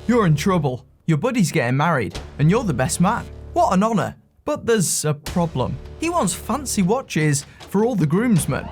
you're in trouble. Your buddy's getting married, and you're the best man. What an honour. But there's a problem. He wants fancy watches for all the groomsmen.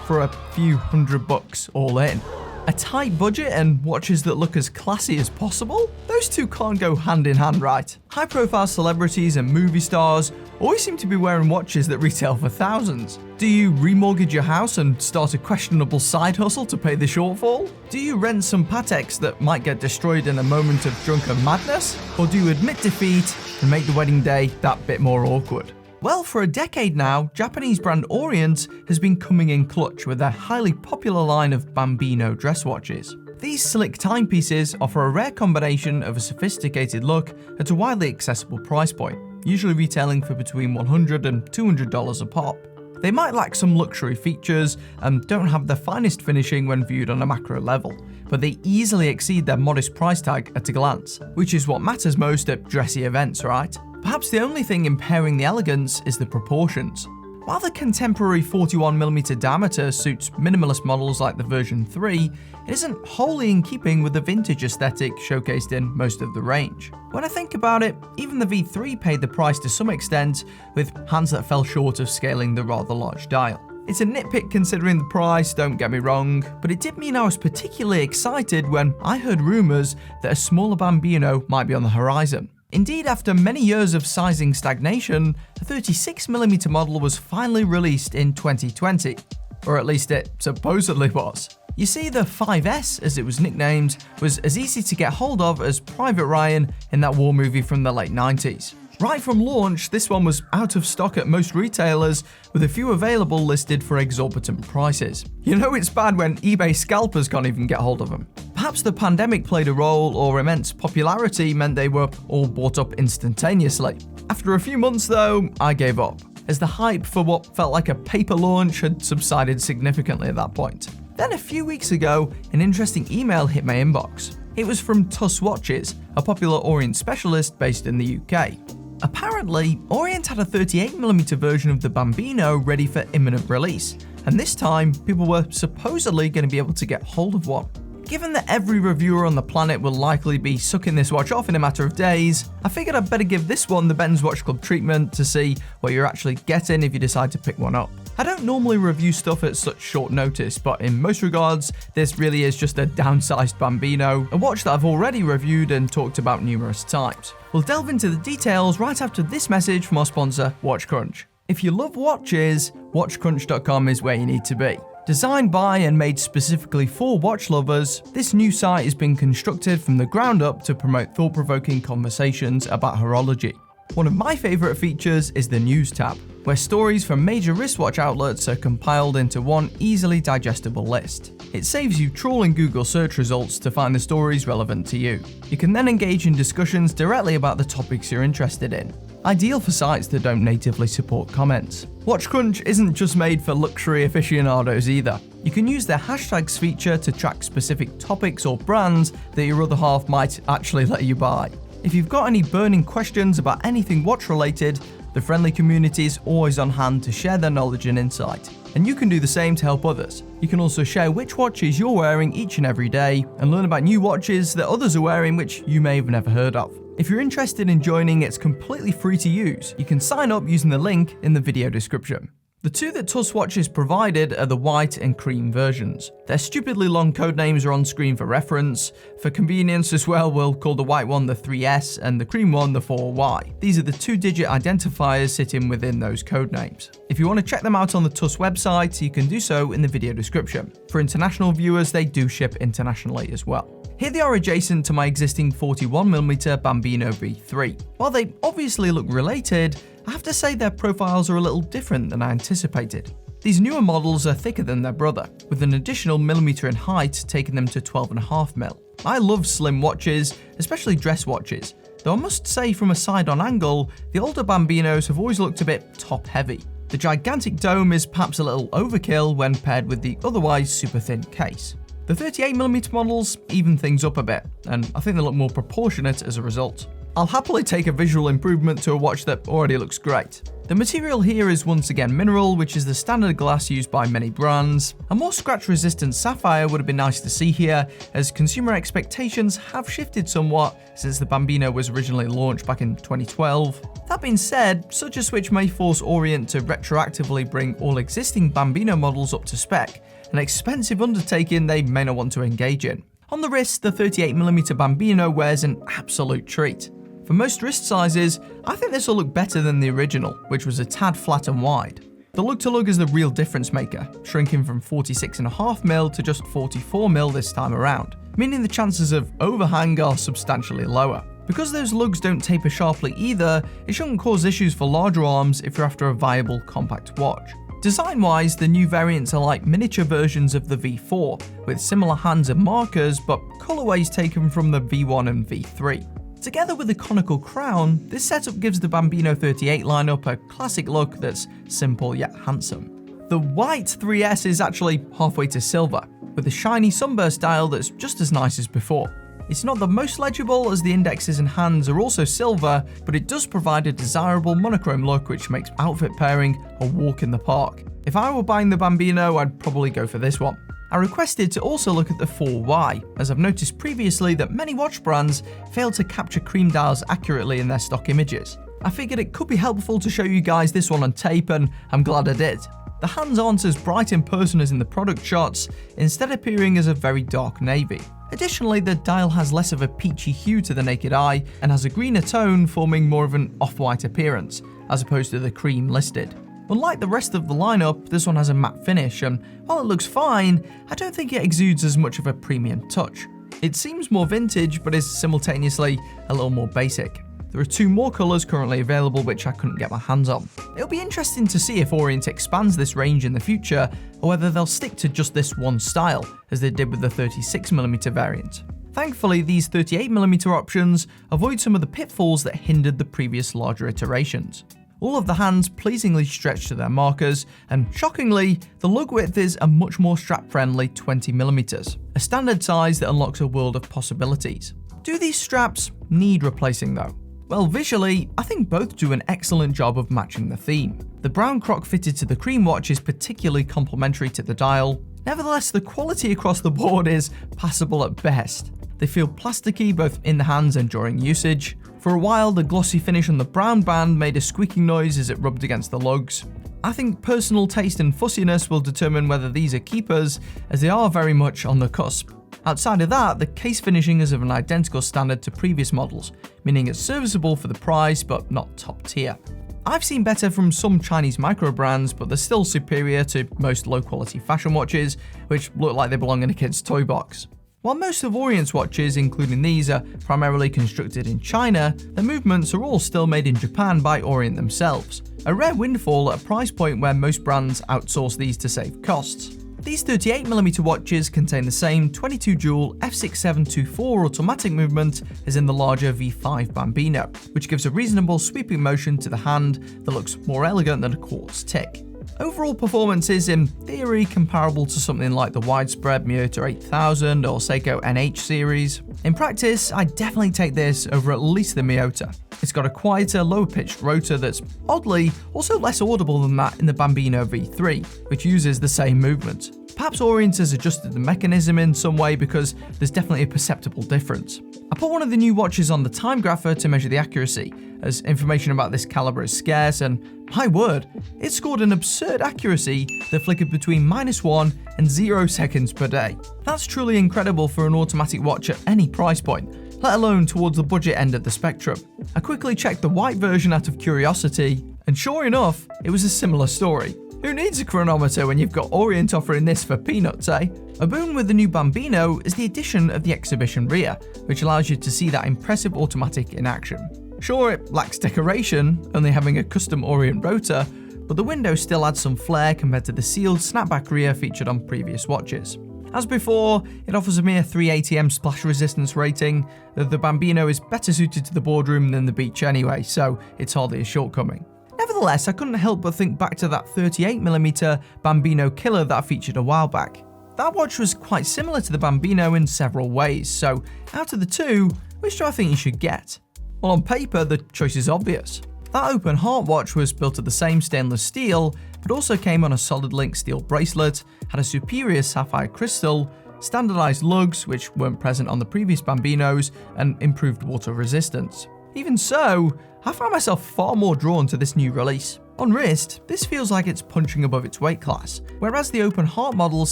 For a few $100 all in. A tight budget and watches that look as classy as possible? Those two can't go hand in hand, right? High-profile celebrities and movie stars always seem to be wearing watches that retail for thousands. Do you remortgage your house and start a questionable side hustle to pay the shortfall? Do you rent some Pateks that might get destroyed in a moment of drunken madness? Or do you admit defeat and make the wedding day that bit more awkward? Well, for a decade now, Japanese brand Orient has been coming in clutch with their highly popular line of Bambino dress watches. These slick timepieces offer a rare combination of a sophisticated look at a widely accessible price point, usually retailing for between $100 and $200 a pop. They might lack some luxury features and don't have the finest finishing when viewed on a macro level, but they easily exceed their modest price tag at a glance, which is what matters most at dressy events, right? Perhaps the only thing impairing the elegance is the proportions. While the contemporary 41mm diameter suits minimalist models like the version 3, it isn't wholly in keeping with the vintage aesthetic showcased in most of the range. When I think about it, even the V3 paid the price to some extent, with hands that fell short of scaling the rather large dial. It's a nitpick considering the price, don't get me wrong, but it did mean I was particularly excited when I heard rumours that a smaller Bambino might be on the horizon. Indeed, after many years of sizing stagnation, the 36mm model was finally released in 2020, or at least it supposedly was. You see, the 5S, as it was nicknamed, was as easy to get hold of as Private Ryan in that war movie from the late 90s. Right from launch, this one was out of stock at most retailers, with a few available listed for exorbitant prices. You know it's bad when eBay scalpers can't even get hold of them. Perhaps the pandemic played a role, or immense popularity meant they were all bought up instantaneously. After a few months though, I gave up, as the hype for what felt like a paper launch had subsided significantly at that point. Then a few weeks ago, an interesting email hit my inbox. It was from TUS Watches, a popular Orient specialist based in the UK. Apparently, Orient had a 38mm version of the Bambino ready for imminent release, and this time people were supposedly going to be able to get hold of one. Given that every reviewer on the planet will likely be sucking this watch off in a matter of days, I figured I'd better give this one the Ben's Watch Club treatment to see what you're actually getting if you decide to pick one up. I don't normally review stuff at such short notice, but in most regards, this really is just a downsized Bambino, a watch that I've already reviewed and talked about numerous times. We'll delve into the details right after this message from our sponsor, WatchCrunch. If you love watches, WatchCrunch.com is where you need to be. Designed by and made specifically for watch lovers, this new site has been constructed from the ground up to promote thought-provoking conversations about horology. One of my favourite features is the News tab, where stories from major wristwatch outlets are compiled into one easily digestible list. It saves you trawling Google search results to find the stories relevant to you. You can then engage in discussions directly about the topics you're interested in. Ideal for sites that don't natively support comments. WatchCrunch isn't just made for luxury aficionados either. You can use their hashtags feature to track specific topics or brands that your other half might actually let you buy. If you've got any burning questions about anything watch related, the friendly community is always on hand to share their knowledge and insight. And you can do the same to help others. You can also share which watches you're wearing each and every day, and learn about new watches that others are wearing which you may have never heard of. If you're interested in joining, it's completely free to use. You can sign up using the link in the video description. The two that TUS Watches provided are the white and cream versions. Their stupidly long code names are on screen for reference. For convenience as well, we'll call the white one the 3S and the cream one the 4Y. These are the 2-digit identifiers sitting within those code names. If you want to check them out on the TUS website, you can do so in the video description. For international viewers, they do ship internationally as well. Here they are adjacent to my existing 41mm Bambino V3. While they obviously look related, I have to say their profiles are a little different than I anticipated. These newer models are thicker than their brother, with an additional millimeter in height taking them to 12.5mm. I love slim watches, especially dress watches, though I must say from a side-on angle, the older Bambinos have always looked a bit top-heavy. The gigantic dome is perhaps a little overkill when paired with the otherwise super thin case. The 38mm models even things up a bit, and I think they look more proportionate as a result. I'll happily take a visual improvement to a watch that already looks great. The material here is once again mineral, which is the standard glass used by many brands. A more scratch-resistant sapphire would have been nice to see here, as consumer expectations have shifted somewhat since the Bambino was originally launched back in 2012. That being said, such a switch may force Orient to retroactively bring all existing Bambino models up to spec, an expensive undertaking they may not want to engage in. On the wrist, the 38mm Bambino wears an absolute treat. For most wrist sizes, I think this will look better than the original, which was a tad flat and wide. The lug-to-lug is the real difference maker, shrinking from 46.5mm to just 44mm this time around, meaning the chances of overhang are substantially lower. Because those lugs don't taper sharply either, it shouldn't cause issues for larger arms if you're after a viable compact watch. Design-wise, the new variants are like miniature versions of the V4, with similar hands and markers, but colorways taken from the V1 and V3. Together with a conical crown, this setup gives the Bambino 38 lineup a classic look that's simple yet handsome. The white 3S is actually halfway to silver, with a shiny sunburst dial that's just as nice as before. It's not the most legible, as the indexes and hands are also silver, but it does provide a desirable monochrome look which makes outfit pairing a walk in the park. If I were buying the Bambino, I'd probably go for this one. I requested to also look at the 4Y, as I've noticed previously that many watch brands fail to capture cream dials accurately in their stock images. I figured it could be helpful to show you guys this one on tape, and I'm glad I did. The hands aren't as bright in person as in the product shots, instead appearing as a very dark navy. Additionally, the dial has less of a peachy hue to the naked eye and has a greener tone, forming more of an off-white appearance, as opposed to the cream listed. Unlike the rest of the lineup, this one has a matte finish, and while it looks fine, I don't think it exudes as much of a premium touch. It seems more vintage, but is simultaneously a little more basic. There are two more colours currently available which I couldn't get my hands on. It'll be interesting to see if Orient expands this range in the future, or whether they'll stick to just this one style, as they did with the 36mm variant. Thankfully, these 38mm options avoid some of the pitfalls that hindered the previous larger iterations. All of the hands pleasingly stretch to their markers, and shockingly, the lug width is a much more strap-friendly 20mm, a standard size that unlocks a world of possibilities. Do these straps need replacing though? Well, visually, I think both do an excellent job of matching the theme. The brown crock fitted to the cream watch is particularly complementary to the dial. Nevertheless, the quality across the board is passable at best. They feel plasticky both in the hands and during usage. For a while, the glossy finish on the brown band made a squeaking noise as it rubbed against the lugs. I think personal taste and fussiness will determine whether these are keepers, as they are very much on the cusp. Outside of that, the case finishing is of an identical standard to previous models, meaning it's serviceable for the price but not top tier. I've seen better from some Chinese micro brands, but they're still superior to most low quality fashion watches, which look like they belong in a kid's toy box. While most of Orient's watches, including these, are primarily constructed in China, the movements are all still made in Japan by Orient themselves, a rare windfall at a price point where most brands outsource these to save costs. These 38mm watches contain the same 22 jewel F6724 automatic movement as in the larger V5 Bambino, which gives a reasonable sweeping motion to the hand that looks more elegant than a quartz tick. Overall performance is, in theory, comparable to something like the widespread Miyota 8000 or Seiko NH series. In practice, I'd definitely take this over at least the Miyota. It's got a quieter, lower-pitched rotor that's, oddly, also less audible than that in the Bambino V3, which uses the same movement. Perhaps Orient has adjusted the mechanism in some way, because there's definitely a perceptible difference. I put one of the new watches on the time grapher to measure the accuracy, as information about this caliber is scarce, and my word, it scored an absurd accuracy that flickered between -1 and 0 seconds per day. That's truly incredible for an automatic watch at any price point, let alone towards the budget end of the spectrum. I quickly checked the white version out of curiosity, and sure enough, it was a similar story. Who needs a chronometer when you've got Orient offering this for peanuts, eh? A boon with the new Bambino is the addition of the exhibition rear, which allows you to see that impressive automatic in action. Sure, it lacks decoration, only having a custom Orient rotor, but the window still adds some flair compared to the sealed snapback rear featured on previous watches. As before, it offers a mere 3 ATM splash resistance rating. The Bambino is better suited to the boardroom than the beach anyway, so it's hardly a shortcoming. Nevertheless, I couldn't help but think back to that 38mm Bambino killer that I featured a while back. That watch was quite similar to the Bambino in several ways, so out of the two, which do I think you should get? Well, on paper, the choice is obvious. That open heart watch was built of the same stainless steel, but also came on a solid link steel bracelet, had a superior sapphire crystal, standardized lugs which weren't present on the previous Bambinos, and improved water resistance. Even so, I found myself far more drawn to this new release. On wrist, this feels like it's punching above its weight class, whereas the open heart models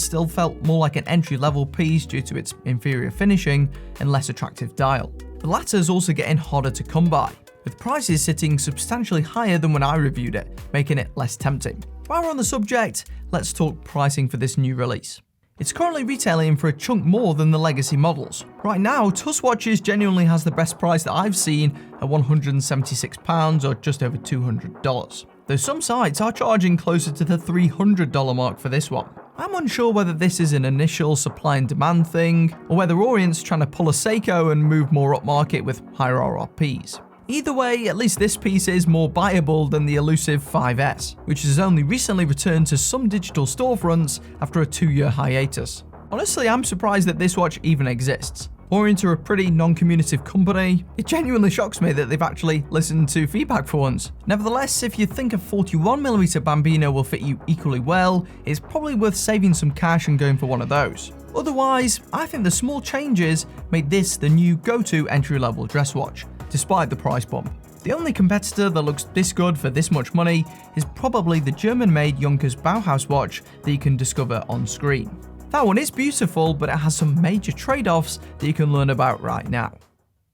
still felt more like an entry-level piece due to its inferior finishing and less attractive dial. The latter is also getting harder to come by, with prices sitting substantially higher than when I reviewed it, making it less tempting. While we're on the subject, let's talk pricing for this new release. It's currently retailing for a chunk more than the legacy models. Right now, TUS Watches genuinely has the best price that I've seen at £176 or just over $200. Though some sites are charging closer to the $300 mark for this one. I'm unsure whether this is an initial supply and demand thing, or whether Orient's trying to pull a Seiko and move more upmarket with higher RRPs. Either way, at least this piece is more buyable than the elusive 5S, which has only recently returned to some digital storefronts after a 2-year hiatus. Honestly, I'm surprised that this watch even exists. Orient are a pretty non-communicative company. It genuinely shocks me that they've actually listened to feedback for once. Nevertheless, if you think a 41mm Bambino will fit you equally well, it's probably worth saving some cash and going for one of those. Otherwise, I think the small changes made this the new go-to entry-level dress watch, despite the price bump. The only competitor that looks this good for this much money is probably the German-made Junkers Bauhaus watch that you can discover on screen. That one is beautiful, but it has some major trade-offs that you can learn about right now.